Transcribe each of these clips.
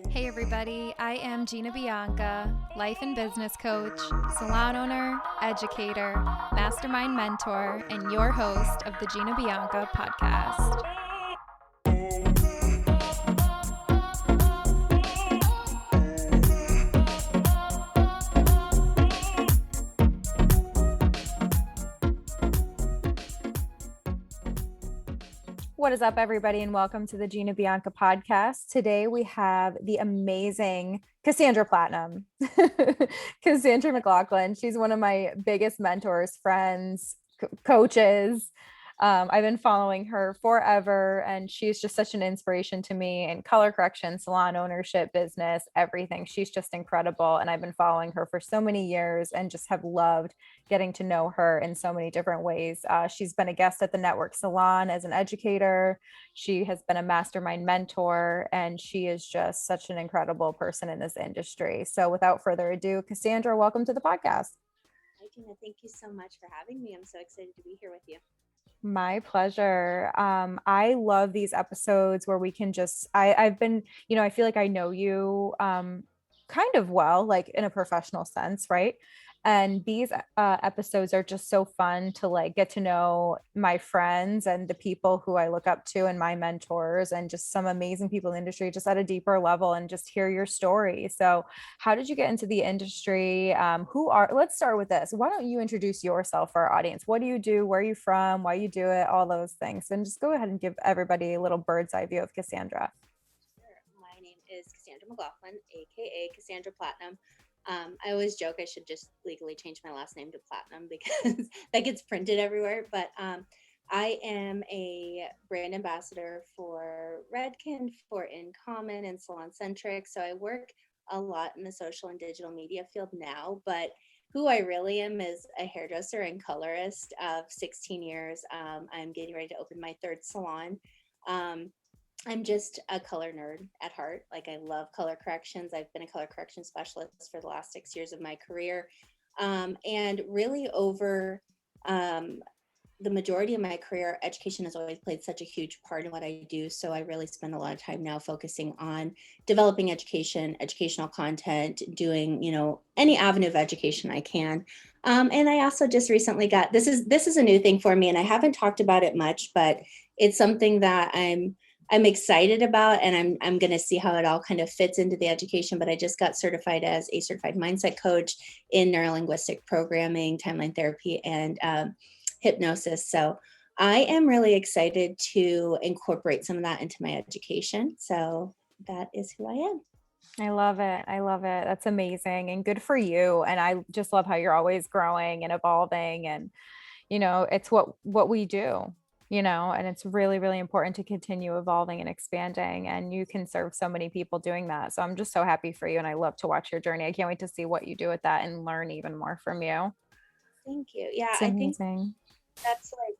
Hey everybody, I am Gina Bianca, life and business coach, salon owner, educator, mastermind mentor, and your host of the Gina Bianca podcast. What is up, everybody, and welcome to the Gina Bianca podcast. Today we have the amazing Cassandra Platinum, Cassandra McGlaughlin. She's one of my biggest mentors, friends, coaches. I've been following her forever, and she's just such an inspiration to me in color correction, salon ownership, business, everything. She's just incredible, and I've been following her for so many years and just have loved getting to know her in so many different ways. She's been a guest at the Network Salon as an educator. She has been a mastermind mentor, and she is just such an incredible person in this industry. So without further ado, Cassandra, welcome to the podcast. Hi, Gina. Thank you so much for having me. I'm so excited to be here with you. My pleasure. I love these episodes where we can just, I've been, I feel like I know you kind of well, like in a professional sense, right? And these episodes are just so fun to like get to know my friends and the people who I look up to and my mentors and just some amazing people in the industry just at a deeper level and just hear your story. So how did you get into the industry? Let's start with this. Why don't you introduce yourself for our audience? What do you do? Where are you from? Why you do it? All those things. And just go ahead and give everybody a little bird's eye view of Cassandra. Sure. My name is Cassandra McGlaughlin, aka Cassandra Platinum. I always joke I should just legally change my last name to Platinum because that gets printed everywhere. But I am a brand ambassador for Redken, for In Common, and Salon Centric. So I work a lot in the social and digital media field now, but who I really am is a hairdresser and colorist of 16 years. I'm getting ready to open my third salon. Um, I'm just a color nerd at heart. Like, I love color corrections. I've been a color correction specialist for the last 6 years of my career. And really over the majority of my career, education has always played such a huge part in what I do. So I really spend a lot of time now focusing on developing education, educational content, doing, any avenue of education I can. And I also just recently got, this is a new thing for me, and I haven't talked about it much, but it's something that I'm excited about, and I'm going to see how it all kind of fits into the education. But I just got certified as a certified mindset coach in neurolinguistic programming, timeline therapy, and hypnosis. So I am really excited to incorporate some of that into my education. So that is who I am. I love it. I love it. That's amazing and good for you. And I just love how you're always growing and evolving, and it's what we do, and it's really, really important to continue evolving and expanding, and you can serve so many people doing that. So I'm just so happy for you, and I love to watch your journey. I can't wait to see what you do with that and learn even more from you. Thank you. Yeah, It's I think amazing. that's like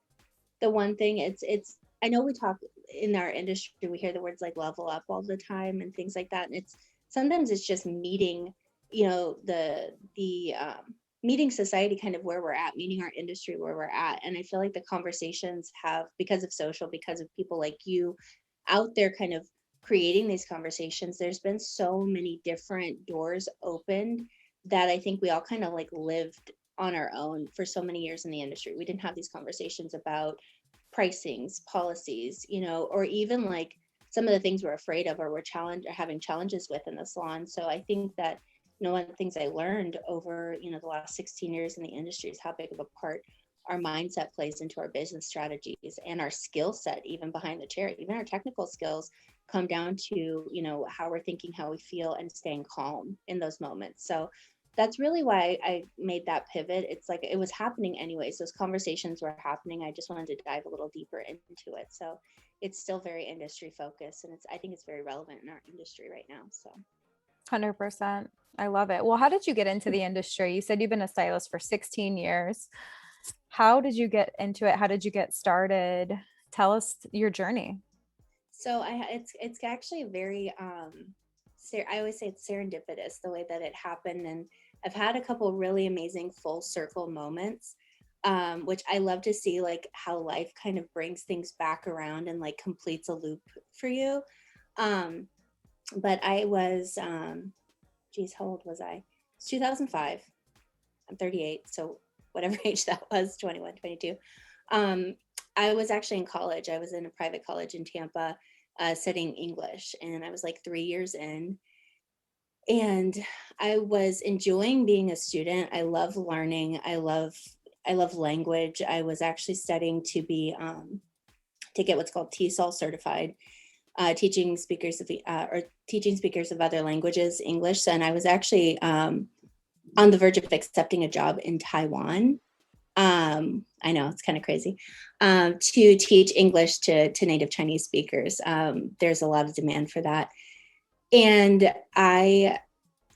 the one thing. It's I know we talk in our industry, we hear the words like level up all the time and things like that. And sometimes it's just meeting, the meeting society kind of where we're at, meeting our industry where we're at. And I feel like the conversations have, because of social, because of people like you out there kind of creating these conversations, there's been so many different doors opened that I think we all kind of like lived on our own for so many years in the industry. We didn't have these conversations about pricings, policies, or even like some of the things we're afraid of or we're having challenges with in the salon. So I think that, one of the things I learned over, the last 16 years in the industry is how big of a part our mindset plays into our business strategies and our skill set, even behind the chair. Even our technical skills come down to, how we're thinking, how we feel, and staying calm in those moments. So that's really why I made that pivot. It's like it was happening anyways. Those conversations were happening. I just wanted to dive a little deeper into it. So it's still very industry focused, and I think it's very relevant in our industry right now. So 100%. I love it. Well, how did you get into the industry? You said you've been a stylist for 16 years. How did you get into it? How did you get started? Tell us your journey. So it's actually very I always say it's serendipitous the way that it happened, and I've had a couple really amazing full circle moments, which I love to see, like how life kind of brings things back around and like completes a loop for you. But I was, geez, how old was I? It's 2005. I'm 38. So whatever age that was, 21, 22. Um, I was actually in college. I was in a private college in Tampa, studying English, and I was like 3 years in. And I was enjoying being a student. I love learning. I love language. I was actually studying to be to get what's called TESOL certified, teaching speakers of other languages English. And I was actually on the verge of accepting a job in Taiwan. I know it's kind of crazy, to teach English to native Chinese speakers. There's a lot of demand for that. And I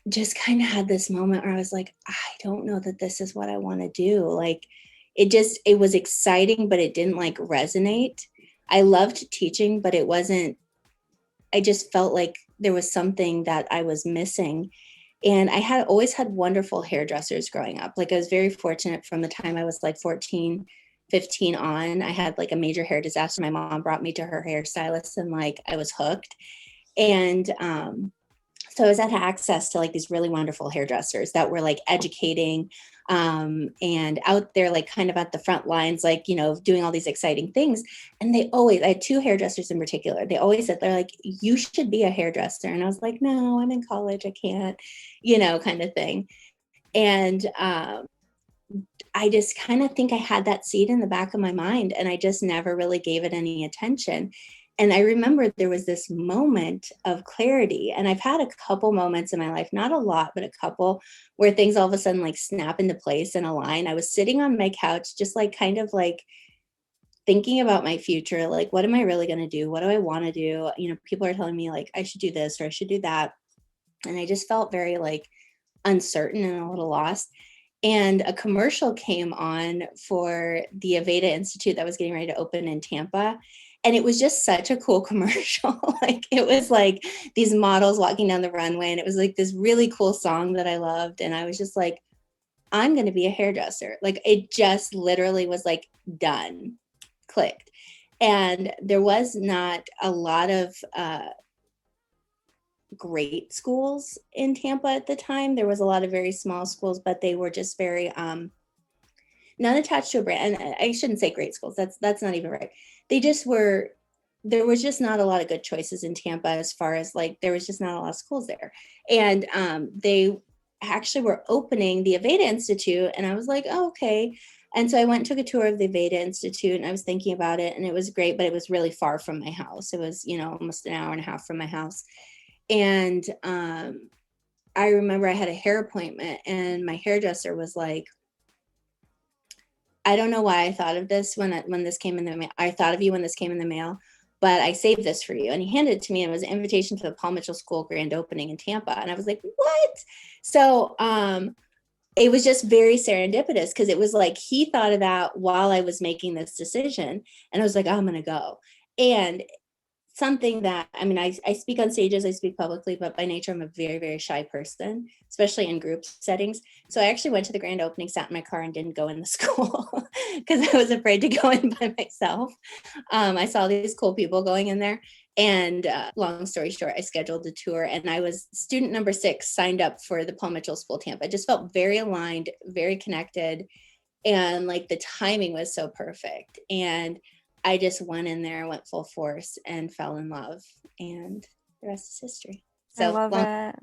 just kind of had this moment where I was like, I don't know that this is what I want to do. Like, it was exciting, but it didn't like resonate. I loved teaching, but it wasn't, I just felt like there was something that I was missing. And I had always had wonderful hairdressers growing up. Like, I was very fortunate from the time I was like 14, 15 on. I had like a major hair disaster. My mom brought me to her hairstylist, and like I was hooked. And so I was had access to like these really wonderful hairdressers that were like educating, and out there, like kind of at the front lines, like, you know, doing all these exciting things. And I had two hairdressers in particular. They always said, they're like, you should be a hairdresser. And I was like, no, I'm in college. I can't, you know, kind of thing. And I just kind of think I had that seed in the back of my mind, and I just never really gave it any attention. And I remember there was this moment of clarity. And I've had a couple moments in my life, not a lot, but a couple, where things all of a sudden like snap into place and align. I was sitting on my couch, just like kind of like thinking about my future. Like, what am I really going to do? What do I want to do? You know, people are telling me like I should do this or I should do that. And I just felt very like uncertain and a little lost. And a commercial came on for the Aveda Institute that was getting ready to open in Tampa. And it was just such a cool commercial. Like, it was like these models walking down the runway, and it was like this really cool song that I loved. And I was just like, I'm going to be a hairdresser. Like, it just literally was like done, clicked. And there was not a lot of great schools in Tampa at the time. There was a lot of very small schools, but they were just very not attached to a brand. And I shouldn't say great schools. That's not even right. They just were, there was just not a lot of good choices in Tampa, as far as like there was just not a lot of schools there. And they actually were opening the Aveda Institute, and I was like, oh, okay. And so I went and took a tour of the Aveda Institute, and I was thinking about it, and it was great, but it was really far from my house. It was, you know, almost an hour and a half from my house. And I remember I had a hair appointment, and my hairdresser was like, I don't know why I thought of this when this came in the mail. I thought of you when this came in the mail, but I saved this for you. And he handed it to me, and it was an invitation to the Paul Mitchell School grand opening in Tampa. And I was like, what? So it was just very serendipitous, because it was like he thought of that while I was making this decision. And I was like, oh, I'm going to go. And something that, I mean, I speak on stages, I speak publicly, but by nature, I'm a very, very shy person, especially in group settings. So I actually went to the grand opening, sat in my car, and didn't go in the school because I was afraid to go in by myself. I saw these cool people going in there. And long story short, I scheduled a tour, and I was student number 6 signed up for the Paul Mitchell School Tampa. I just felt very aligned, very connected. And like the timing was so perfect. And I just went in there, went full force, and fell in love. And the rest is history. I So love long. it.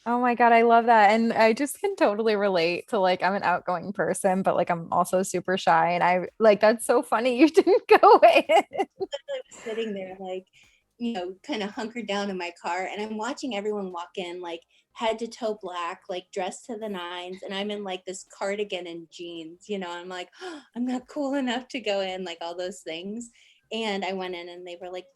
Oh my God, I love that. And I just can totally relate to like I'm an outgoing person, but like I'm also super shy. And I like that's so funny you didn't go in. I was sitting there, like, you know, kind of hunkered down in my car, and I'm watching everyone walk in, like head to toe black, like dressed to the nines, and I'm in like this cardigan and jeans, you know. I'm like, oh, I'm not cool enough to go in, like all those things. And I went in, and they were like,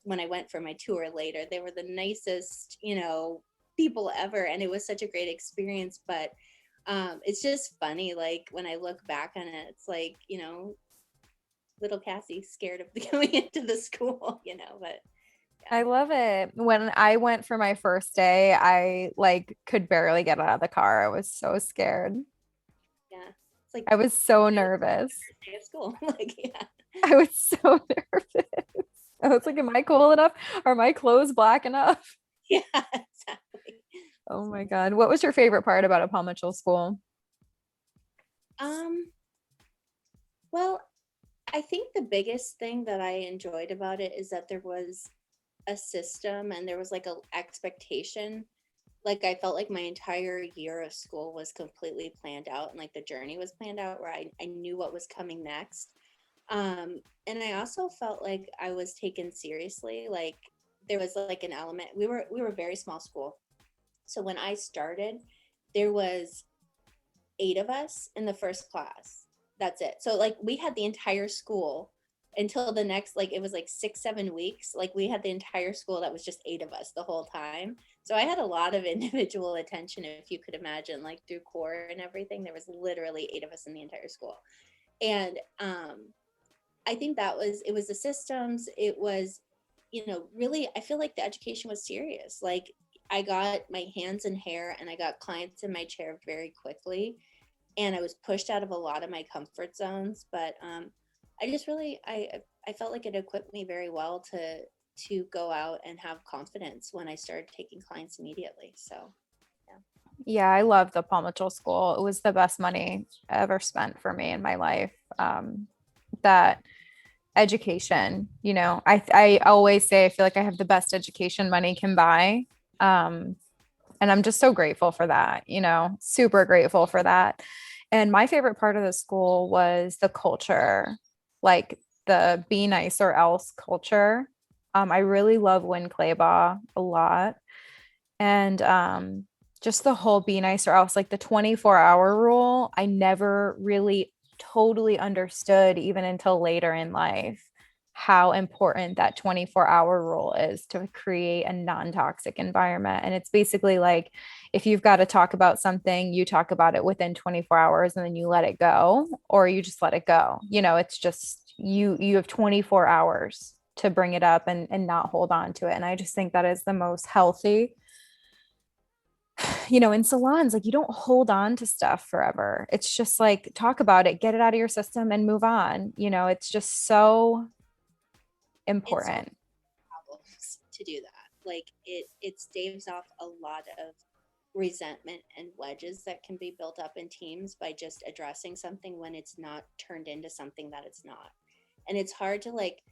when I went for my tour later, they were the nicest, you know, people ever, and it was such a great experience. But it's just funny, like when I look back on it, it's like, you know, little Cassie scared of going into the school, you know, but yeah. I love it. When I went for my first day, I like could barely get out of the car. I was so scared. Yeah. It's like I was so nervous. day of school. Like, yeah. I was so nervous. I was like, am I cool enough? Are my clothes black enough? Yeah, exactly. Oh my God. What was your favorite part about a Paul Mitchell school? Um, well, I think the biggest thing that I enjoyed about it is that there was a system and there was like a expectation. Like I felt like my entire year of school was completely planned out and like the journey was planned out where I knew what was coming next. And I also felt like I was taken seriously. Like there was like an element. We were a very small school. So when I started, there was 8 of us in the first class. That's it. So like we had the entire school until the next, like it was like 6 7 weeks, like we had the entire school that was just 8 of us the whole time. So I had a lot of individual attention, if you could imagine, like through core and everything. There was literally 8 of us in the entire school. And I think that was, it was the systems, it was, really, I feel like the education was serious. Like I got my hands in hair and I got clients in my chair very quickly, and I was pushed out of a lot of my comfort zones. But I just really, I felt like it equipped me very well to go out and have confidence when I started taking clients immediately. So yeah. Yeah, I love the Paul Mitchell School. It was the best money I ever spent for me in my life. That education, I always say I feel like I have the best education money can buy. Um, and I'm just so grateful for that, super grateful for that. And my favorite part of the school was the culture, like the be nice or else culture. I really love Win Claybaugh a lot. And just the whole be nice or else, like the 24-hour rule, I never really totally understood even until later in life how important that 24-hour rule is to create a non-toxic environment. And it's basically like if you've got to talk about something, you talk about it within 24 hours and then you let it go, or you just let it go. It's just you have 24 hours to bring it up and not hold on to it. And I just think that is the most healthy. In salons, like you don't hold on to stuff forever. It's just like talk about it, get it out of your system and move on. It's just so It's so important. problems to do that. Like it staves off a lot of resentment and wedges that can be built up in teams by just addressing something when it's not turned into something that it's not. And it's hard to like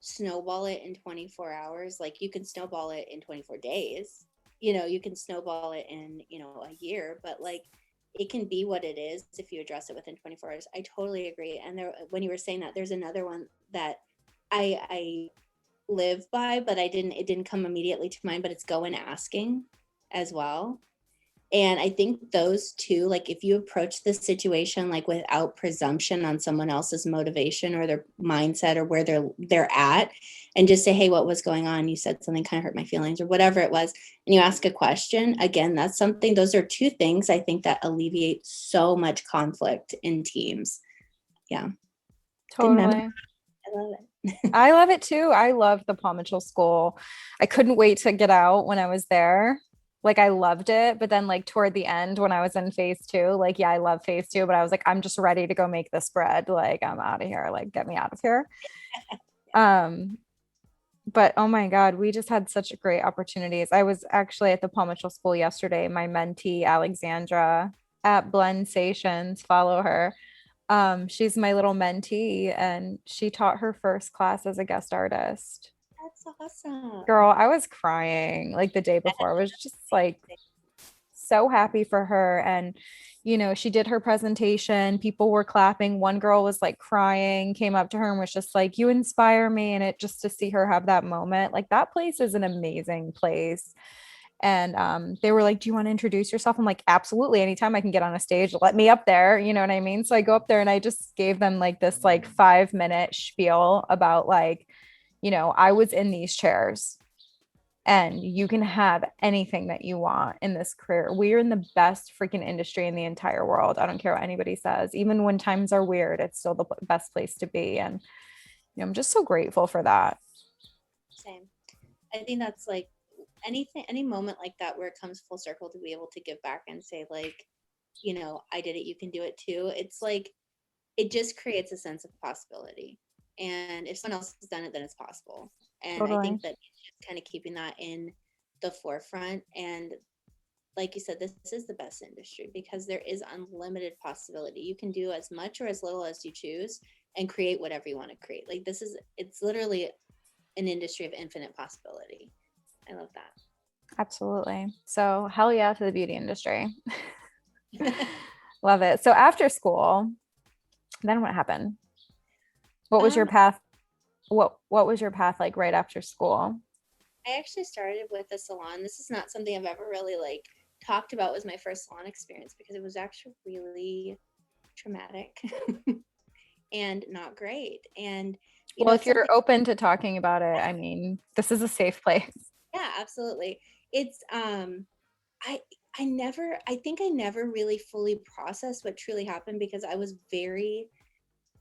snowball it in 24 hours. Like you can snowball it in 24 days. You can snowball it in, a year, but like it can be what it is if you address it within 24 hours. I totally agree. And there, when you were saying that, there's another one that I live by, but it didn't come immediately to mind, but it's go and asking as well. And I think those two, like if you approach the situation like without presumption on someone else's motivation or their mindset or where they're at, and just say, hey, what was going on? You said something kind of hurt my feelings or whatever it was, and you ask a question, again, that's something, those are two things I think that alleviate so much conflict in teams. Yeah. Good memory. Totally. I love it. I love it too. I love the Paul Mitchell School. I couldn't wait to get out when I was there. Like I loved it, but then like toward the end when I was in phase two, like yeah, I love phase two, but I was like, I'm just ready to go make this bread. Like I'm out of here. Like get me out of here. Um, but oh my God, we just had such great opportunities. I was actually at the Paul Mitchell School yesterday. My mentee, Alexandra at Blend Stations, follow her. She's my little mentee, and she taught her first class as a guest artist. That's awesome. Girl, I was crying like the day before. I was just like so happy for her. And, she did her presentation. People were clapping. One girl was like crying, came up to her and was just like, you inspire me. And it just to see her have that moment, like that place is an amazing place. And they were like, do you want to introduce yourself? I'm like, absolutely. Anytime I can get on a stage, let me up there. You know what I mean? So I go up there and I just gave them like this like 5 minute spiel about like, I was in these chairs and you can have anything that you want in this career. We're in the best freaking industry in the entire world. I don't care what anybody says. Even when times are weird, it's still the best place to be. And I'm just so grateful for that. Same. I think that's like anything, any moment like that where it comes full circle to be able to give back and say like, I did it, you can do it too. It's like, it just creates a sense of possibility. And if someone else has done it, then it's possible. And I Totally. think that it's just kind of keeping that in the forefront. And like you said, this is the best industry because there is unlimited possibility. You can do as much or as little as you choose and create whatever you want to create. Like it's literally an industry of infinite possibility. I love Absolutely. So hell yeah to the beauty industry. that. Love it. So after school, then what happened? What was your um, path? What was your path like right after school? I actually started with a salon. This is not something I've ever really like talked about was my first salon experience because it was actually really traumatic and not great. And Well, if it's you're something. open to talking about it, I mean, this is a safe place. Yeah, absolutely. It's I I think I never really fully processed what truly happened because I was very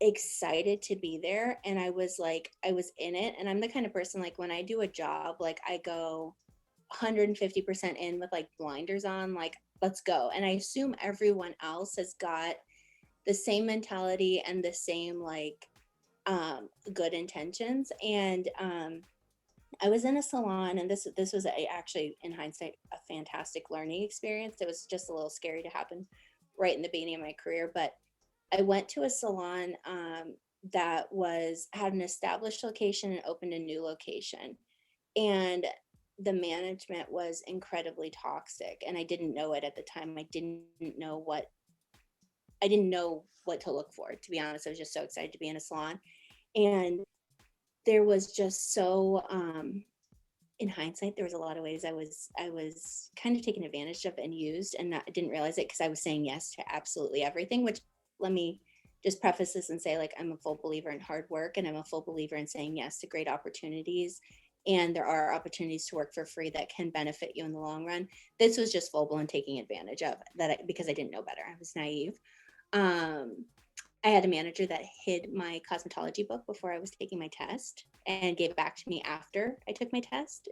excited to be there and I was in it, and I'm the kind of person like when I do a job, like I go 150% in with like blinders on, like let's go. And I assume everyone else has got the same mentality and the same like good intentions. And I was in a salon, and this was actually in hindsight a fantastic learning experience. It was just a little scary to happen right in the beginning of my career, but I went to a salon that had an established location and opened a new location, and the management was incredibly toxic, and I didn't know it at the time. I didn't know what to look for. To be honest, I was just so excited to be in a salon, and there was just so in hindsight, there was a lot of ways I was kind of taken advantage of and used, and I didn't realize it because I was saying yes to absolutely everything. Which, let me just preface this and say, like, I'm a full believer in hard work, and I'm a full believer in saying yes to great opportunities. And there are opportunities to work for free that can benefit you in the long run. This was just full blown taking advantage of because I didn't know better. I was naive. Um, I had a manager that hid my cosmetology book before I was taking my test and gave it back to me after I took my test.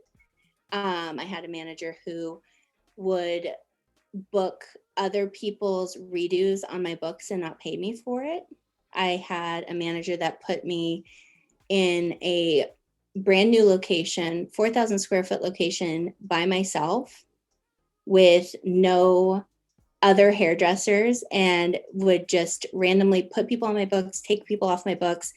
I had a manager who would book other people's redos on my books and not pay me for it. I had a manager that put me in a brand new location, 4,000 square foot location by myself with no other hairdressers, and would just randomly put people on my books, take people off my books,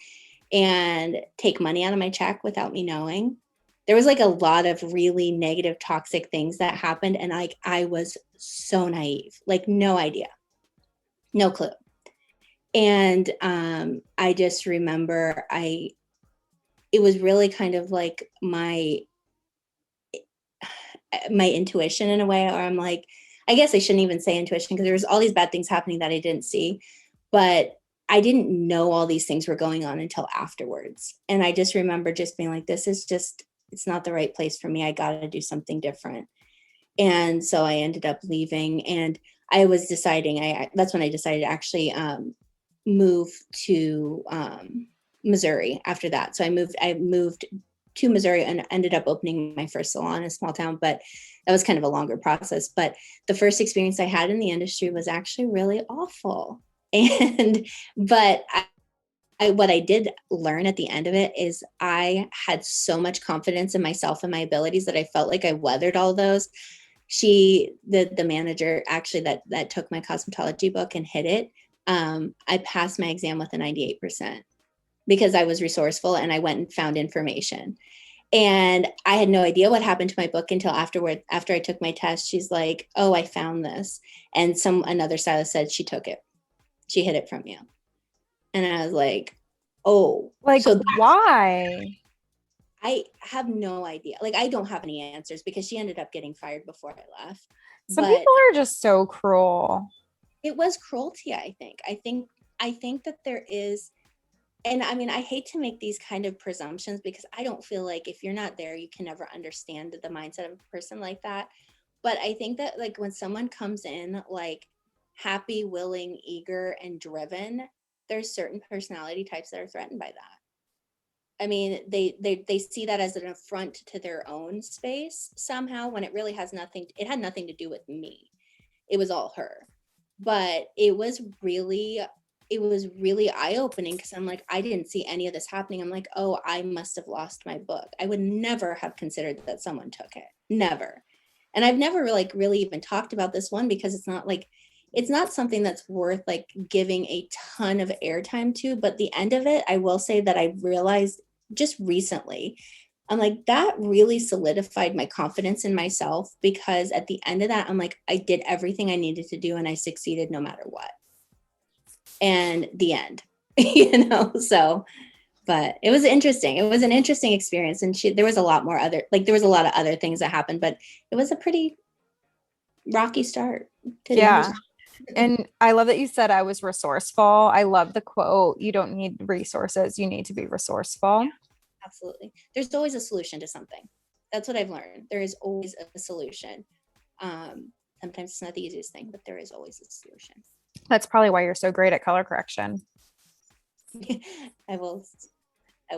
and take money out of my check without me knowing. There was like a lot of really negative, toxic things that happened. And like, I was so naive, like no idea, no clue. And I just remember it was really kind of like my intuition in a way, or I'm like, I guess I shouldn't even say intuition because there was all these bad things happening that I didn't see, but I didn't know all these things were going on until afterwards. And I just remember just being like, it's not the right place for me. I got to do something different. And so I ended up leaving, and I was deciding, that's when I decided to actually move to Missouri after that. So I moved to Missouri and ended up opening my first salon in a small town, but that was kind of a longer process. But the first experience I had in the industry was actually really awful. And, but what I did learn at the end of it is I had so much confidence in myself and my abilities that I felt like I weathered all those. The manager actually that took my cosmetology book and hid it. I passed my exam with a 98% because I was resourceful and I went and found information. And I had no idea what happened to my book until afterward. After I took my test, she's like, "Oh, I found this," and another stylist said she took it. She hid it from you, and I was like, "Oh, Like, so that's." why? I have no idea. Like, I don't have any answers because she ended up getting fired before I left. Some But people are just so cruel. it was cruelty. I think that there is. And I mean, I hate to make these kind of presumptions because I don't feel like if you're not there, you can never understand the mindset of a person like that. But I think that like when someone comes in like happy, willing, eager, and driven, there's certain personality types that are threatened by that. I mean, they see that as an affront to their own space somehow when it really it had nothing to do with me. It was all her. But it was really it was really eye-opening because I'm like, I didn't see any of this happening. I'm like, oh, I must have lost my book. I would never have considered that someone took it. Never. And I've never like really even talked about this one because it's not something that's worth like giving a ton of airtime to. But the end of it, I will say that I realized just recently, I'm like, that really solidified my confidence in myself, because at the end of that, I'm like, I did everything I needed to do and I succeeded no matter what. And the end, so, but it was interesting. It was an interesting experience. And there was a lot of other things that happened, but it was a pretty rocky start to the Yeah. industry. And I love that you said I was resourceful. I love the quote, you don't need resources, you need to be resourceful. Yeah, absolutely. There's always a solution to something. That's what I've learned. There is always a solution. Sometimes it's not the easiest thing, but there is always a solution. That's probably why you're so great at color correction. I will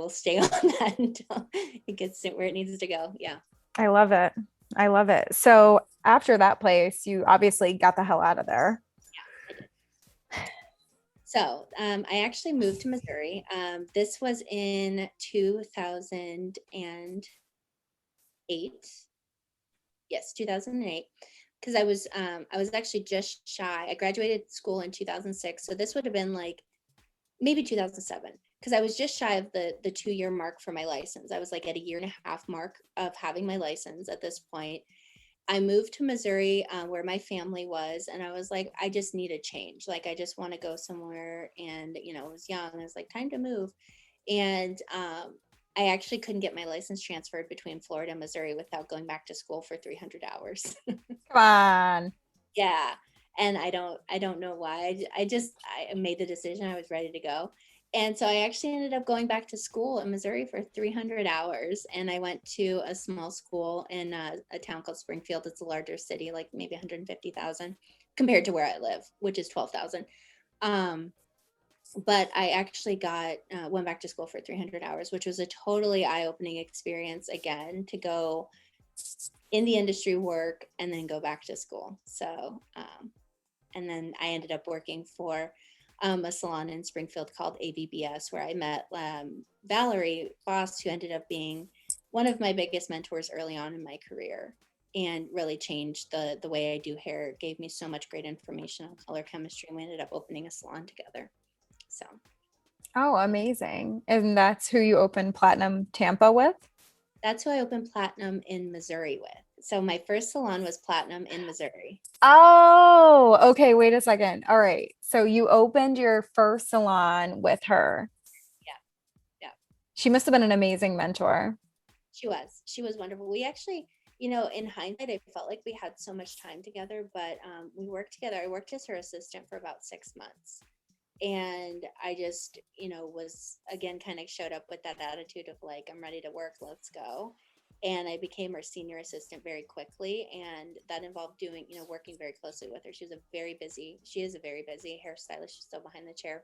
stay on that until it gets where it needs to go. Yeah. I love it. I love it. So after that place, you obviously got the hell out of there. Yeah, I did. So I actually moved to Missouri. This was in 2008. Yes, 2008. Because I was actually just shy. I graduated school in 2006. So this would have been like maybe 2007, because I was just shy of the 2-year mark for my license. I was like at a 1.5 year mark of having my license at this point. I moved to Missouri, where my family was, and I was like, I just need a change. Like, I just want to go somewhere. And, I was young. I was like, time to move. And I actually couldn't get my license transferred between Florida and Missouri without going back to school for 300 hours. Come on. Yeah. And I don't know why. I made the decision. I was ready to go. And so I actually ended up going back to school in Missouri for 300 hours. And I went to a small school in a town called Springfield. It's a larger city, like maybe 150,000 compared to where I live, which is 12,000. But I actually went back to school for 300 hours, which was a totally eye-opening experience again, to go in the industry, work, and then go back to school. So, and then I ended up working for a salon in Springfield called AVBS, where I met Valerie Boss, who ended up being one of my biggest mentors early on in my career, and really changed the way I do hair. It gave me so much great information on color chemistry, and we ended up opening a salon together. So. Oh, amazing. And that's who you opened Platinum Tampa with? That's who I opened Platinum in Missouri with. So my first salon was Platinum in Missouri. Oh, okay. Wait a second. All right. So you opened your first salon with her. Yeah. Yeah. She must have been an amazing mentor. She was wonderful. We actually, in hindsight, I felt like we had so much time together, but we worked together. I worked as her assistant for about 6 months. And I just, was again, kind of showed up with that attitude of like, I'm ready to work, let's go. And I became her senior assistant very quickly. And that involved doing, working very closely with her. She is a very busy hairstylist. She's still behind the chair.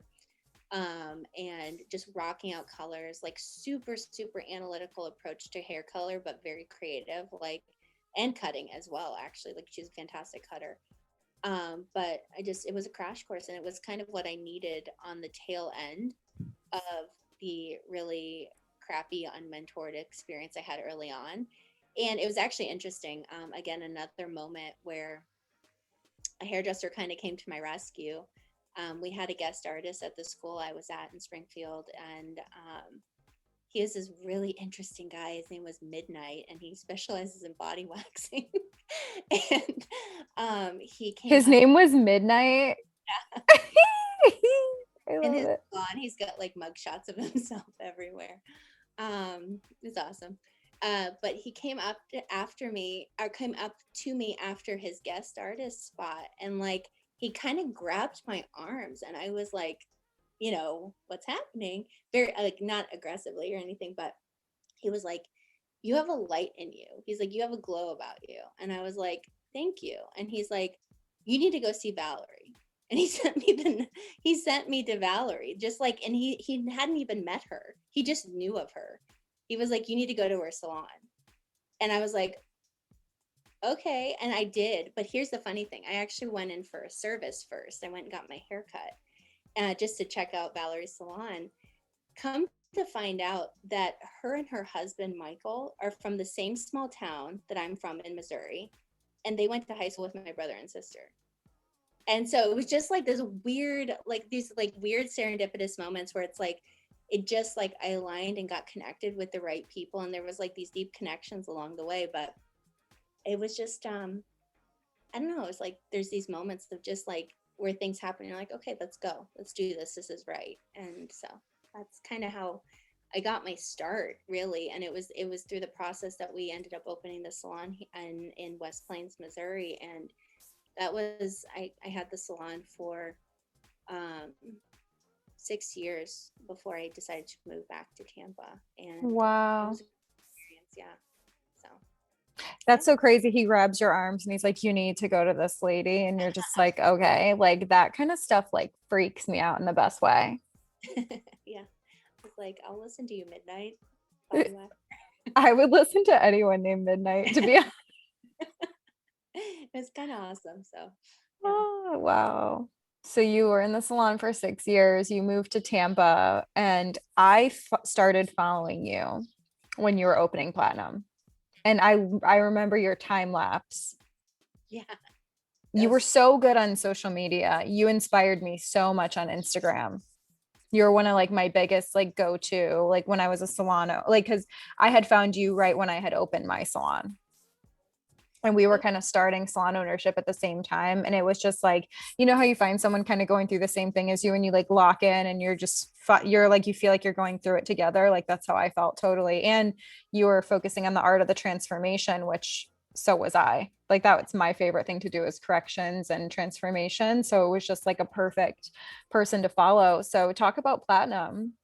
And just rocking out colors, like super, super analytical approach to hair color, but very creative, and cutting as well, actually. Like, she's a fantastic cutter. But it was a crash course, and it was kind of what I needed on the tail end of the really crappy, unmentored experience I had early on. And it was actually interesting. Again, another moment where a hairdresser kind of came to my rescue. We had a guest artist at the school I was at in Springfield, and he was this really interesting guy. His name was Midnight, and he specializes in body waxing. And he came. His name was Midnight. Yeah. I love it. Salon, he's got like mug shots of himself everywhere. It's awesome. But he came up to me after his guest artist spot, and like he kind of grabbed my arms, and I was like, what's happening? Very like not aggressively or anything, but he was like, you have a light in you. He's like, you have a glow about you. And I was like, thank you. And he's like, you need to go see Valerie. And he sent me to Valerie, just like, and he hadn't even met her. He just knew of her. He was like, you need to go to her salon. And I was like, okay. And I did. But here's the funny thing. I actually went in for a service first. I went and got my hair cut. just to check out Valerie's salon. Come to find out that her and her husband, Michael, are from the same small town that I'm from in Missouri. And they went to high school with my brother and sister. And so it was just like this weird, like these like weird serendipitous moments where it's like, it just like I aligned and got connected with the right people. And there was like these deep connections along the way. But it was just, I don't know. It's like, there's these moments of just like where things happen. You're like, okay, let's go. Let's do this. This is right. And so that's kind of how I got my start, really. And it was through the process that we ended up opening the salon in West Plains, Missouri. And that was, I had the salon for 6 years before I decided to move back to Tampa. And Wow. it was an experience. Yeah. So That's so crazy. He grabs your arms and he's like, you need to go to this lady. And you're just like, okay, like that kind of stuff like freaks me out in the best way. yeah. It's like, I'll listen to you midnight. By the way. I would listen to anyone named Midnight, to be honest. It's kind of awesome. So yeah. Oh, wow. So you were in the salon for 6 years, you moved to Tampa, and I started following you when you were opening Platinum. And I remember your time lapse. Yeah. You were so good on social media. You inspired me so much on Instagram. You're one of like my biggest like go-to, like when I was a salon, like because I had found you right when I had opened my salon. And we were kind of starting salon ownership at the same time. And it was just like, you know how you find someone kind of going through the same thing as you and you like lock in and you're just, you're like, you feel like you're going through it together. Like that's how I felt totally. And you were focusing on the art of the transformation, which so was I. Like that was my favorite thing to do is corrections and transformation. So it was just like a perfect person to follow. So talk about Platinum.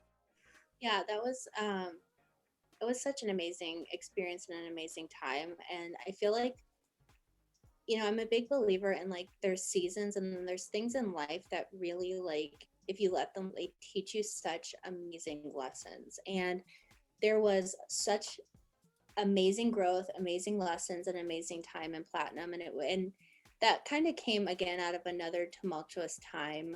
Yeah, that was it was such an amazing experience and an amazing time. And I feel like, you know, I'm a big believer in like there's seasons and then there's things in life that really like if you let them, they teach you such amazing lessons. And there was such amazing growth, amazing lessons, and amazing time in Platinum. And that kind of came again out of another tumultuous time.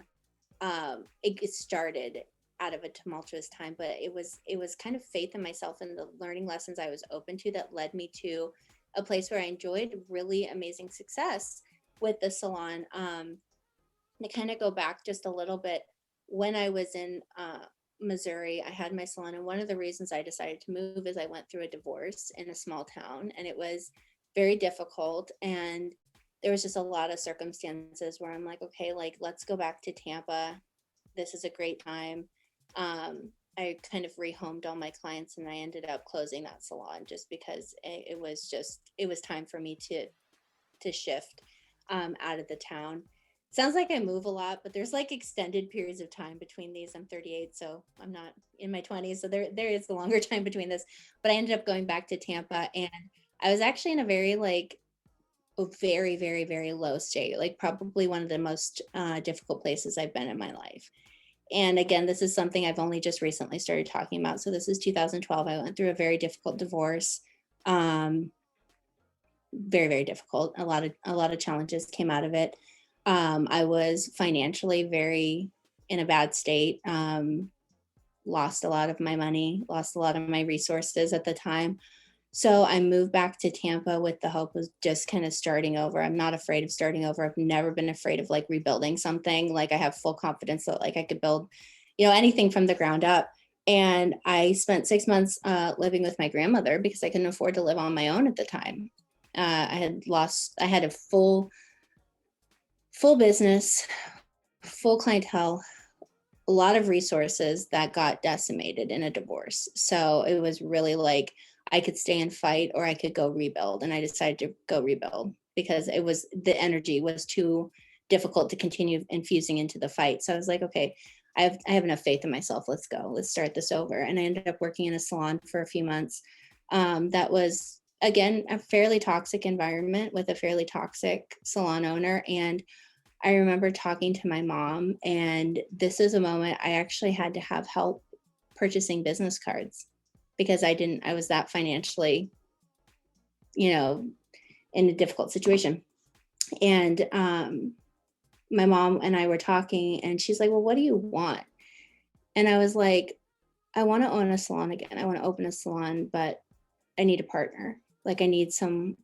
It started out of a tumultuous time, but it was kind of faith in myself and the learning lessons I was open to that led me to a place where I enjoyed really amazing success with the salon. To kind of go back just a little bit, when I was in Missouri, I had my salon, and one of the reasons I decided to move is I went through a divorce in a small town, and it was very difficult. And there was just a lot of circumstances where I'm like, okay, like let's go back to Tampa. This is a great time. I kind of rehomed all my clients, and I ended up closing that salon just because it was time for me to shift out of the town. Sounds like I move a lot, but there's like extended periods of time between these. I'm 38, so I'm not in my 20s. So there is a longer time between this, but I ended up going back to Tampa, and I was actually in a very like a very, very, very low state, like probably one of the most difficult places I've been in my life. And again, this is something I've only just recently started talking about. So this is 2012. I went through a very difficult divorce. Very, very difficult. A lot of challenges came out of it. I was financially very in a bad state. Lost a lot of my money, lost a lot of my resources at the time. So I moved back to Tampa with the hope of just kind of starting over. I'm not afraid of starting over. I've never been afraid of like rebuilding something. Like I have full confidence that like I could build, you know, anything from the ground up. And I spent 6 months living with my grandmother because I couldn't afford to live on my own at the time. I had a full business, full clientele, a lot of resources that got decimated in a divorce. So it was really like, I could stay and fight or I could go rebuild. And I decided to go rebuild because the energy was too difficult to continue infusing into the fight. So I was like, okay, I have enough faith in myself. Let's go. Let's start this over. And I ended up working in a salon for a few months. That was, again, a fairly toxic environment with a fairly toxic salon owner. And I remember talking to my mom, and this is a moment I actually had to have help purchasing business cards because I was that financially, you know, in a difficult situation. And my mom and I were talking, and she's like, well, what do you want? And I was like, I want to own a salon again. I want to open a salon, but I need a partner. Like I need some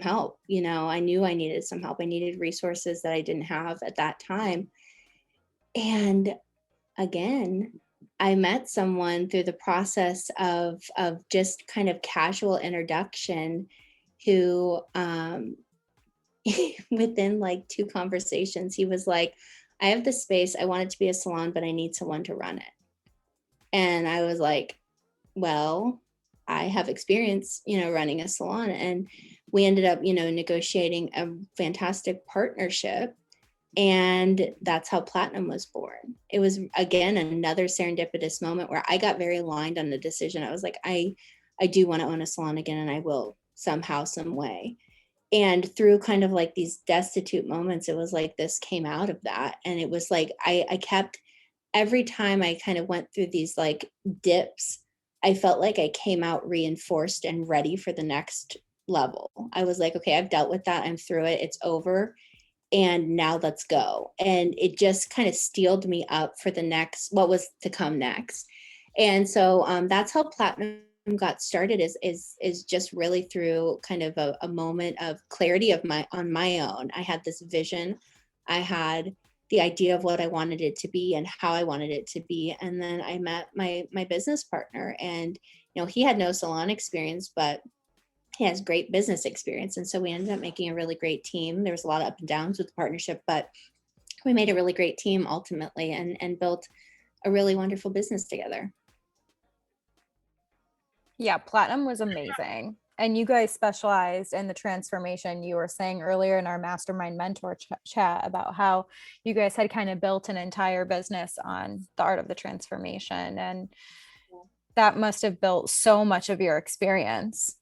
help. You know, I knew I needed some help. I needed resources that I didn't have at that time. And again, I met someone through the process of just kind of casual introduction who within like 2 conversations, he was like, I have this space. I want it to be a salon, but I need someone to run it. And I was like, well, I have experience, you know, running a salon. And we ended up, you know, negotiating a fantastic partnership. And that's how Platinum was born. It was, again, another serendipitous moment where I got very aligned on the decision. I was like, I do want to own a salon again, and I will somehow, some way. And through kind of like these destitute moments, it was like this came out of that. And it was like I kept, every time I kind of went through these like dips, I felt like I came out reinforced and ready for the next level. I was like, okay, I've dealt with that. I'm through it. It's over. And now let's go. And it just kind of steeled me up for the next, what was to come next. And so that's how Platinum got started, is just really through kind of a moment of clarity of my on my own. I had this vision. I had the idea of what I wanted it to be and how I wanted it to be. And then I met my business partner, and you know, he had no salon experience, but he has great business experience. And so we ended up making a really great team. There was a lot of up and downs with the partnership, but we made a really great team ultimately, and built a really wonderful business together. Yeah, Platinum was amazing. And you guys specialized in the transformation. You were saying earlier in our mastermind mentor chat about how you guys had kind of built an entire business on the art of the transformation. And that must have built so much of your experience.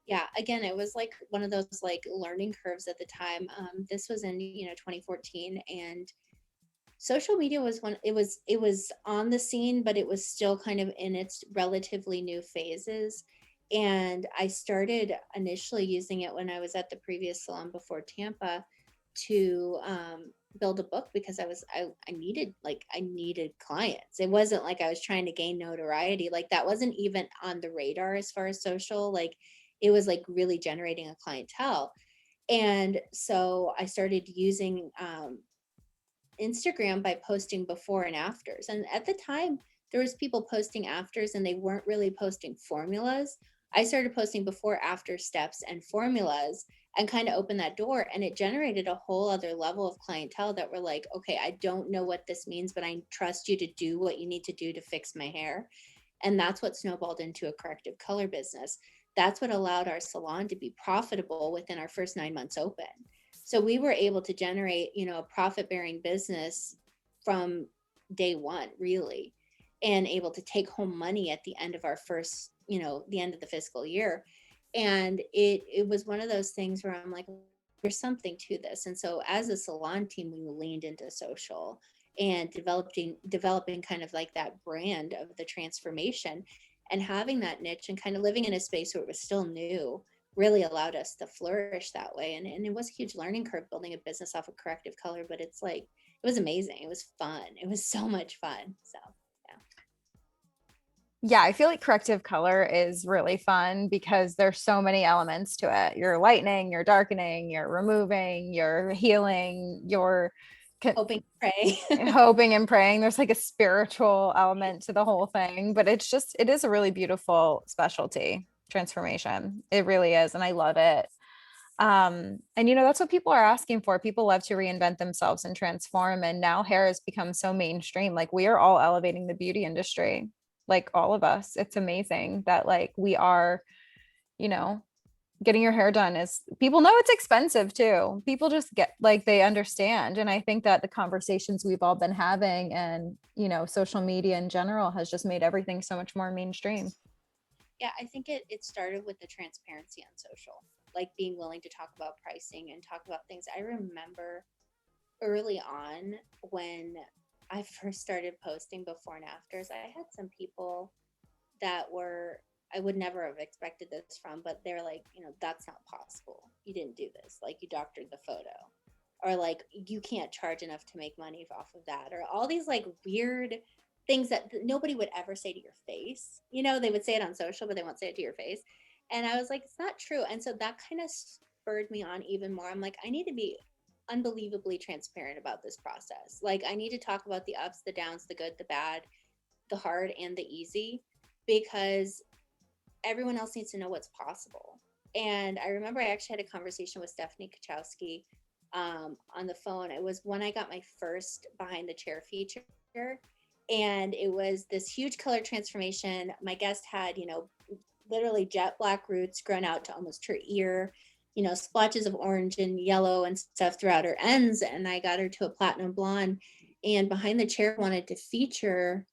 Yeah, again, it was like one of those like learning curves at the time. This was in, you know, 2014, and social media was it was on the scene, but it was still kind of in its relatively new phases. And I started initially using it when I was at the previous salon before Tampa to build a book, because I needed, like, I needed clients. It wasn't like I was trying to gain notoriety. Like, that wasn't even on the radar as far as social. Like, it was like really generating a clientele. And so I started using Instagram by posting before and afters. And at the time, there was people posting afters, and they weren't really posting formulas. I started posting before after steps and formulas, and kind of opened that door, and it generated a whole other level of clientele that were like, okay, I don't know what this means, but I trust you to do what you need to do to fix my hair. And that's what snowballed into a corrective color business. That's what allowed our salon to be profitable within our first 9 months open. So we were able to generate, you know, a profit bearing business from day one, really, and able to take home money at the end of our first, you know, the end of the fiscal year. And it was one of those things where I'm like, there's something to this. And so as a salon team, we leaned into social and developing kind of like that brand of the transformation, and having that niche and kind of living in a space where it was still new really allowed us to flourish that way. And it was a huge learning curve building a business off of corrective color, but it's like, it was amazing. It was fun. It was so much fun. So yeah. Yeah, I feel like corrective color is really fun because there's so many elements to it. You're lightening, you're darkening, you're removing, you're healing, you're Hoping, pray. hoping and praying. There's like a spiritual element to the whole thing, but it is a really beautiful specialty transformation. It really is. And I love it. And you know, that's what people are asking for. People love to reinvent themselves and transform. And now hair has become so mainstream. Like we are all elevating the beauty industry, like all of us. It's amazing that like we are, you know, getting your hair done is, people know it's expensive too. People just get like, they understand. And I think that the conversations we've all been having and, you know, social media in general has just made everything so much more mainstream. Yeah, I think it started with the transparency on social, like being willing to talk about pricing and talk about things. I remember early on when I first started posting before and afters, I had some people that were, I would never have expected this from, but they're like, you know, that's not possible. You didn't do this. Like, you doctored the photo. or like you can't charge enough to make money off of that, or all these like weird things that nobody would ever say to your face. You know, they would say it on social, but they won't say it to your face. And I was like, it's not true. And so that kind of spurred me on even more. I'm like, I need to be unbelievably transparent about this process. Like, I need to talk about the ups, the downs, the good, the bad, the hard, and the easy, because everyone else needs to know what's possible. And I remember I actually had a conversation with Stephanie Kachowski on the phone. It was when I got my first behind the chair feature. And it was this huge color transformation. My guest had, literally jet black roots grown out to almost her ear, splotches of orange and yellow and stuff throughout her ends. And I got her to a platinum blonde. And behind the chair wanted to feature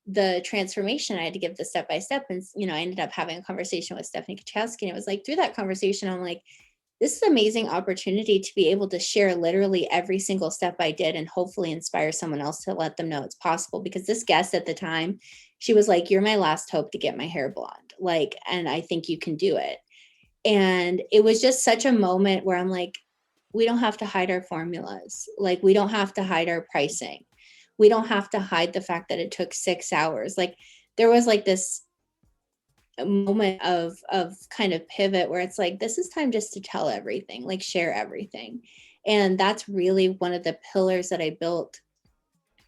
the transformation. I had to give the step by step. And, I ended up having a conversation with Stephanie Kachowski. And it was like, through that conversation, I'm like, this is an amazing opportunity to be able to share literally every single step I did and hopefully inspire someone else to let them know it's possible. Because this guest at the time, she was like, you're my last hope to get my hair blonde. Like, and I think you can do it. And it was just such a moment where I'm like, we don't have to hide our formulas. Like, we don't have to hide our pricing. We don't have to hide the fact that it took 6 hours. Like, there was like this moment of kind of pivot where it's like, this is time just to tell everything, like share everything. And that's really one of the pillars that I built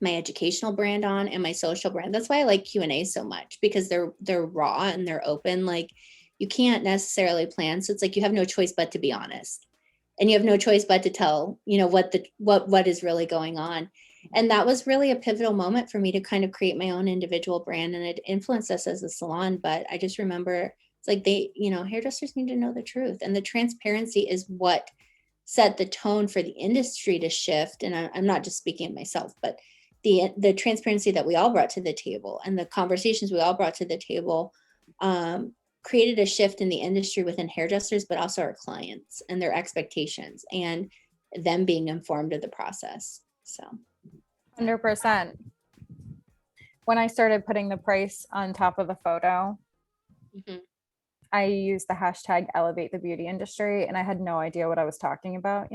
my educational brand on and my social brand. That's why I like Q&A so much, because they're raw and they're open. Like, you can't necessarily plan. So it's like, you have no choice but to be honest. And you have no choice but to tell, what is really going on. And that was really a pivotal moment for me to kind of create my own individual brand, and it influenced us as a salon. But I just remember it's like hairdressers need to know the truth, and the transparency is what set the tone for the industry to shift. And I'm not just speaking of myself, but the transparency that we all brought to the table and the conversations we all brought to the table created a shift in the industry within hairdressers, but also our clients and their expectations and them being informed of the process. So 100%. When I started putting the price on top of the photo, I used the hashtag elevate the beauty industry, and I had no idea what I was talking about,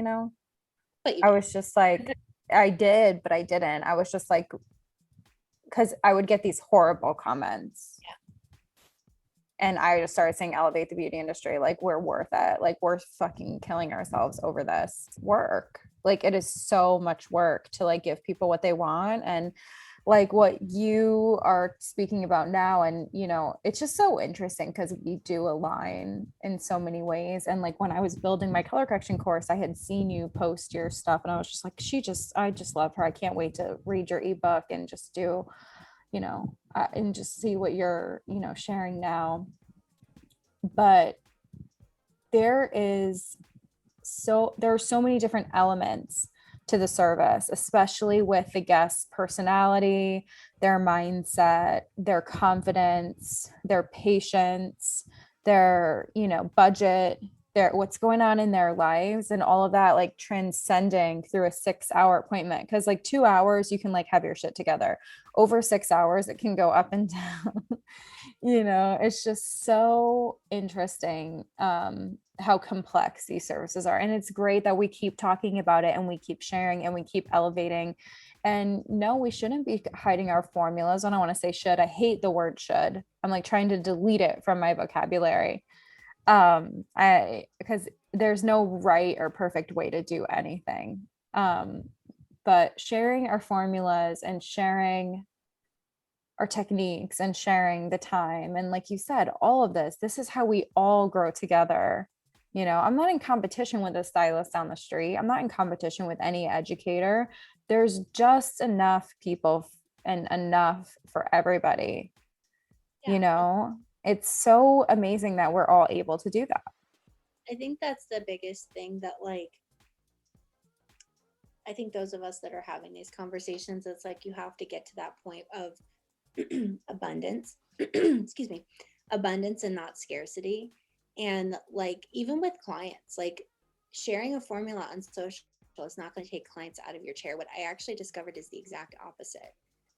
But I was just like, I did, but I didn't. I was just like, because I would get these horrible comments. Yeah. And I just started saying elevate the beauty industry. Like, we're worth it. Like, we're fucking killing ourselves over this work. Like, it is so much work to like give people what they want. And like what you are speaking about now, and it's just so interesting because we do align in so many ways. And like when I was building my color correction course, I had seen you post your stuff and I was just like, I just love her. I can't wait to read your ebook and just do and just see what you're sharing now. But there are so many different elements to the service, especially with the guest's personality, their mindset, their confidence, their patience, their budget, their what's going on in their lives, and all of that like transcending through a 6-hour appointment. Because like 2 hours you can like have your shit together. Over 6 hours it can go up and down. It's just so interesting how complex these services are. And it's great that we keep talking about it and we keep sharing and we keep elevating. And no, we shouldn't be hiding our formulas. I don't want to say should. I hate the word should. I'm like trying to delete it from my vocabulary. Because there's no right or perfect way to do anything. But sharing our formulas and sharing our techniques and sharing the time, and like you said, all of this is how we all grow together. I'm not in competition with a stylist down the street. I'm not in competition with any educator. There's just enough people and enough for everybody. It's so amazing that we're all able to do that. I think that's the biggest thing that I think those of us that are having these conversations, it's like you have to get to that point of abundance excuse me, abundance and not scarcity. And like even with clients, like sharing a formula on social is not going to take clients out of your chair. What I actually discovered is the exact opposite.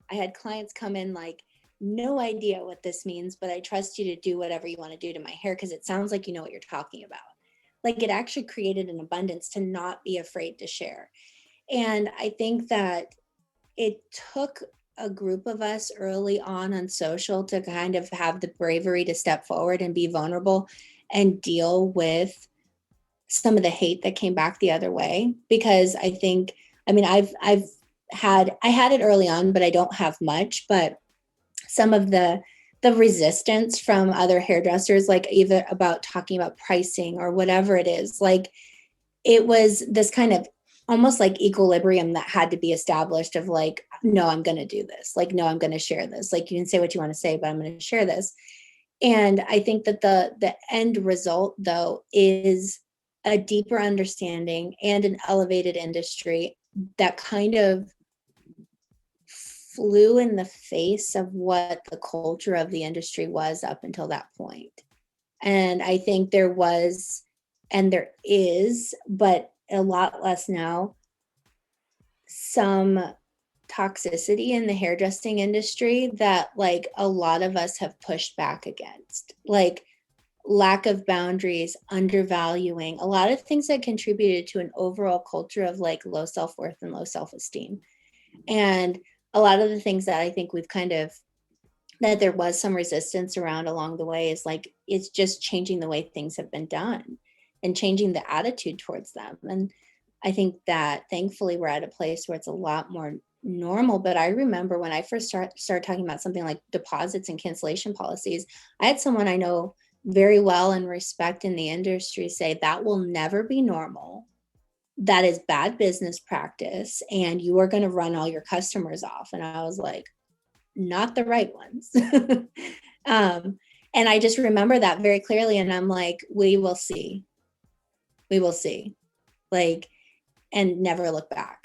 I had clients come in like, no idea what this means, but I trust you to do whatever you want to do to my hair because it sounds like you know what you're talking about. Like it actually created an abundance to not be afraid to share. And I think that it took a group of us early on social to kind of have the bravery to step forward and be vulnerable and deal with some of the hate that came back the other way. Because I think, I mean, I had it early on, but I don't have much. But some of the resistance from other hairdressers, like either about talking about pricing or whatever it is, like it was this kind of almost like equilibrium that had to be established of like, no, I'm going to do this. Like, no, I'm going to share this. Like, you can say what you want to say, but I'm going to share this. And I think that the end result, though, is a deeper understanding and an elevated industry that kind of flew in the face of what the culture of the industry was up until that point. And I think there was, and there is, but a lot less now, some toxicity in the hairdressing industry that like a lot of us have pushed back against, like lack of boundaries, undervaluing, a lot of things that contributed to an overall culture of like low self-worth and low self-esteem. And a lot of the things that I think we've kind of, that there was some resistance around along the way is like, it's just changing the way things have been done and changing the attitude towards them. And I think that thankfully we're at a place where it's a lot more normal. But I remember when I first started talking about something like deposits and cancellation policies, I had someone I know very well and respect in the industry say that will never be normal. That is bad business practice. And you are going to run all your customers off. And I was like, not the right ones. And I just remember that very clearly. And I'm like, we will see. We will see. Like, and never look back.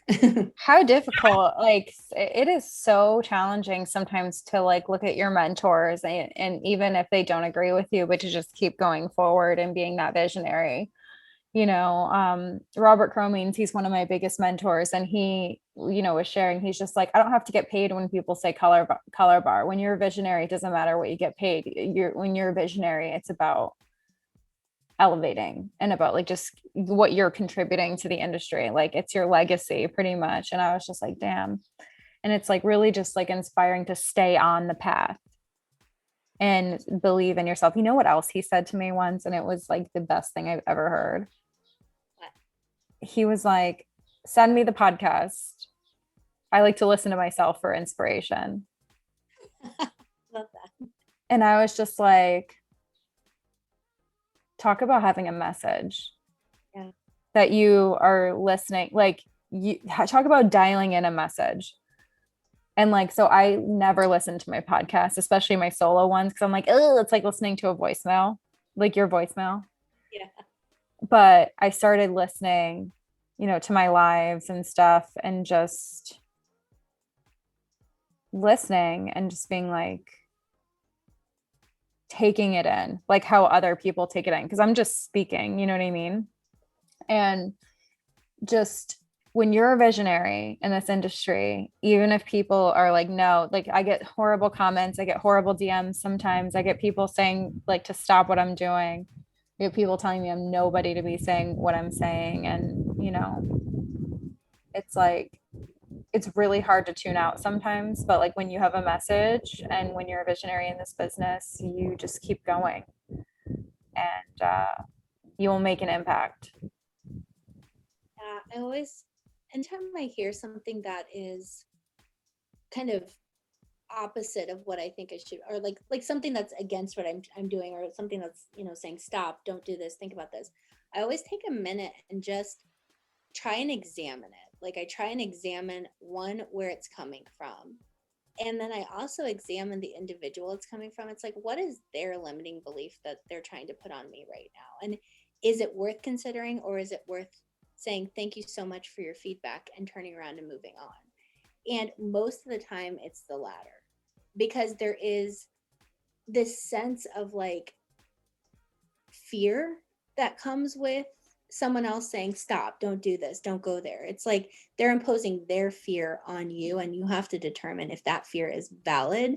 How difficult, like it is so challenging sometimes to like look at your mentors and even if they don't agree with you, but to just keep going forward and being that visionary. Robert Cromings, he's one of my biggest mentors, and he, was sharing, he's just like, I don't have to get paid when people say color bar. When you're a visionary, it doesn't matter what you get paid. When you're a visionary, it's about elevating and about like just what you're contributing to the industry. Like it's your legacy pretty much. And I was just like, damn. And it's like really just like inspiring to stay on the path and believe in yourself. You know what else he said to me once? And it was like the best thing I've ever heard. He was like, send me the podcast. I like to listen to myself for inspiration. Love that. And I was just like, talk about having a message that you are listening. Like you talk about dialing in a message. And like, so I never listen to my podcast, especially my solo ones. Cause I'm like, oh, it's like listening to a voicemail, like your voicemail. Yeah. But I started listening, to my lives and stuff and just listening and just being like, taking it in, like how other people take it in. Cause I'm just speaking, you know what I mean? And just when you're a visionary in this industry, even if people are like, no, like I get horrible comments, I get horrible DMs sometimes, I get people saying like to stop what I'm doing. I get people telling me I'm nobody to be saying what I'm saying. And, it's like, it's really hard to tune out sometimes, but like when you have a message and when you're a visionary in this business, you just keep going and you will make an impact. I always, anytime I hear something that is kind of opposite of what I think I should, or like something that's against what I'm doing, or something that's, saying, stop, don't do this, think about this. I always take a minute and just try and examine it. Like I try and examine one, where it's coming from. And then I also examine the individual it's coming from. It's like, what is their limiting belief that they're trying to put on me right now? And is it worth considering, or is it worth saying, thank you so much for your feedback and turning around and moving on? And most of the time it's the latter, because there is this sense of like fear that comes with someone else saying, stop, don't do this, don't go there. It's like they're imposing their fear on you, and you have to determine if that fear is valid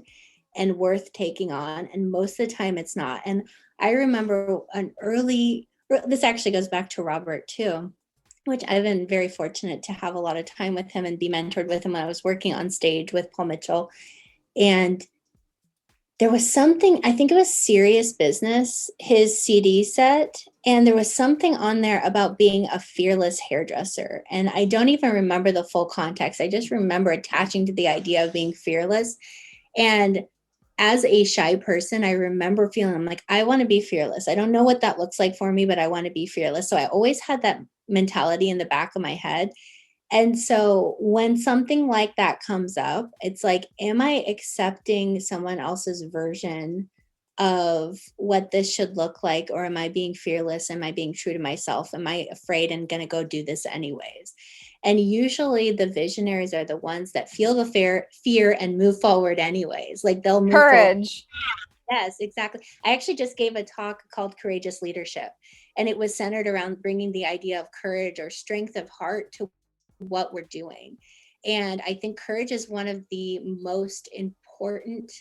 and worth taking on. And most of the time it's not. And I remember an early this actually goes back to Robert too, which I've been very fortunate to have a lot of time with him and be mentored with him when I was working on stage with Paul Mitchell. And there was something, I think it was Serious Business, his CD set, and there was something on there about being a fearless hairdresser. And I don't even remember the full context. I just remember attaching to the idea of being fearless. And as a shy person, I remember feeling, I'm like, I want to be fearless. I don't know what that looks like for me, but I want to be fearless. So I always had that mentality in the back of my head. And so when something like that comes up, it's like, am I accepting someone else's version of what this should look like? Or am I being fearless? Am I being true to myself? Am I afraid and going to go do this anyways? And usually the visionaries are the ones that feel the fear and move forward anyways. Like they'll move forward. Courage. Yes, exactly. I actually just gave a talk called Courageous Leadership, and it was centered around bringing the idea of courage or strength of heart to what we're doing. And I think courage is one of the most important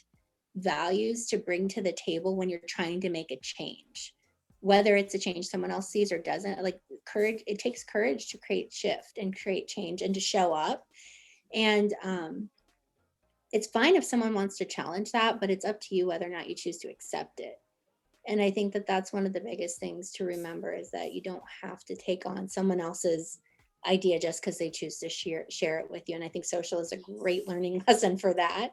values to bring to the table when you're trying to make a change, whether it's a change someone else sees or doesn't. Like courage, it takes courage to create shift and create change and to show up. And it's fine if someone wants to challenge that, but it's up to you whether or not you choose to accept it. And I think that that's one of the biggest things to remember, is that you don't have to take on someone else's idea just because they choose to share it with you. And I think social is a great learning lesson for that.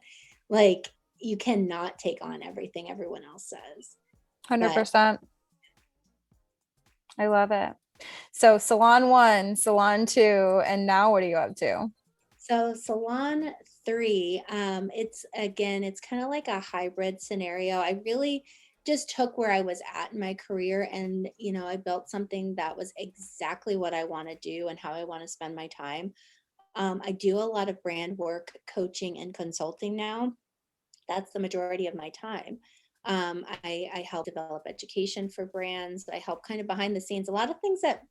Like you cannot take on everything everyone else says. 100%. I love it. So salon 1, salon 2, and now what are you up to? So salon 3, it's kind of like a hybrid scenario. I really just took where I was at in my career, and I built something that was exactly what I want to do and how I want to spend my time. I do a lot of brand work, coaching, and consulting now. That's the majority of my time. I help develop education for brands. I help kind of behind the scenes, a lot of things that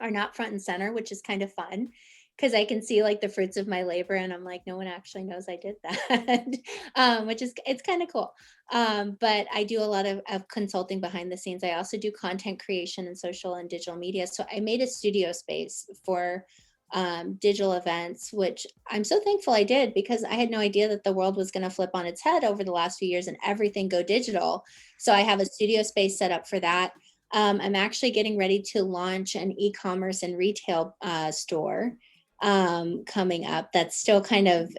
are not front and center, which is kind of fun because I can see like the fruits of my labor, and I'm like, no one actually knows I did that, which is, it's kind of cool. But I do a lot of consulting behind the scenes. I also do content creation and social and digital media. So I made a studio space for digital events, which I'm so thankful I did, because I had no idea that the world was going to flip on its head over the last few years and everything go digital. So I have a studio space set up for that. I'm actually getting ready to launch an e-commerce and retail store coming up. That's still kind of,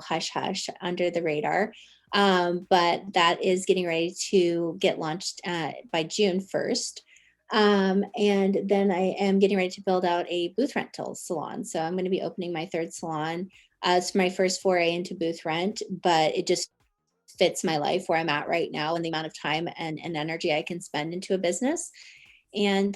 hush hush under the radar. But that is getting ready to get launched by June 1st. And then I am getting ready to build out a booth rental salon. So I'm going to be opening my 3rd salon. It's my first foray into booth rent, but it just fits my life where I'm at right now and the amount of time and energy I can spend into a business. And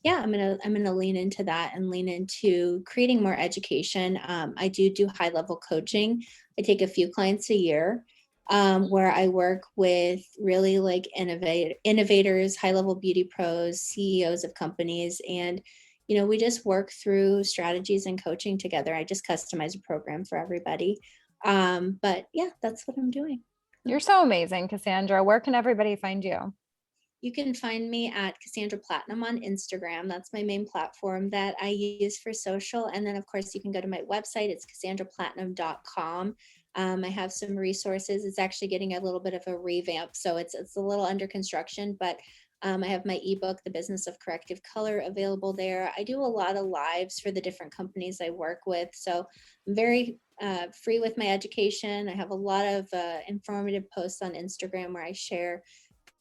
yeah, I'm gonna lean into that and lean into creating more education. I do high level coaching. I take a few clients a year where I work with really like innovators, high level beauty pros, CEOs of companies, and we just work through strategies and coaching together. I just customize a program for everybody. But yeah, that's what I'm doing. You're so amazing, Cassandra. Where can everybody find you? You can find me at Cassandra Platinum on Instagram. That's my main platform that I use for social. And then, of course, you can go to my website. It's cassandraplatinum.com. I have some resources. It's actually getting a little bit of a revamp, so it's a little under construction, but I have my ebook, The Business of Corrective Color, available there. I do a lot of lives for the different companies I work with, so I'm very free with my education. I have a lot of informative posts on Instagram where I share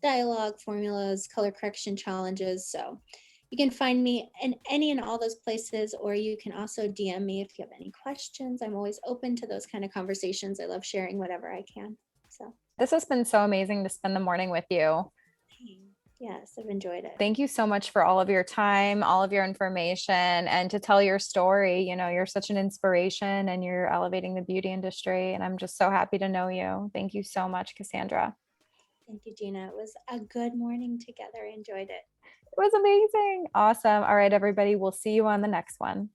dialogue, formulas, color correction challenges. So you can find me in any and all those places, or you can also DM me if you have any questions. I'm always open to those kind of conversations. I love sharing whatever I can. So This has been so amazing to spend the morning with you. yes, I've enjoyed it. Thank you so much for all of your time, all of your information, and to tell your story. You're such an inspiration and you're elevating the beauty industry. And I'm just so happy to know you. Thank you so much, Cassandra. Thank you, Gina. It was a good morning together. I enjoyed it. It was amazing. Awesome. All right, everybody. We'll see you on the next one.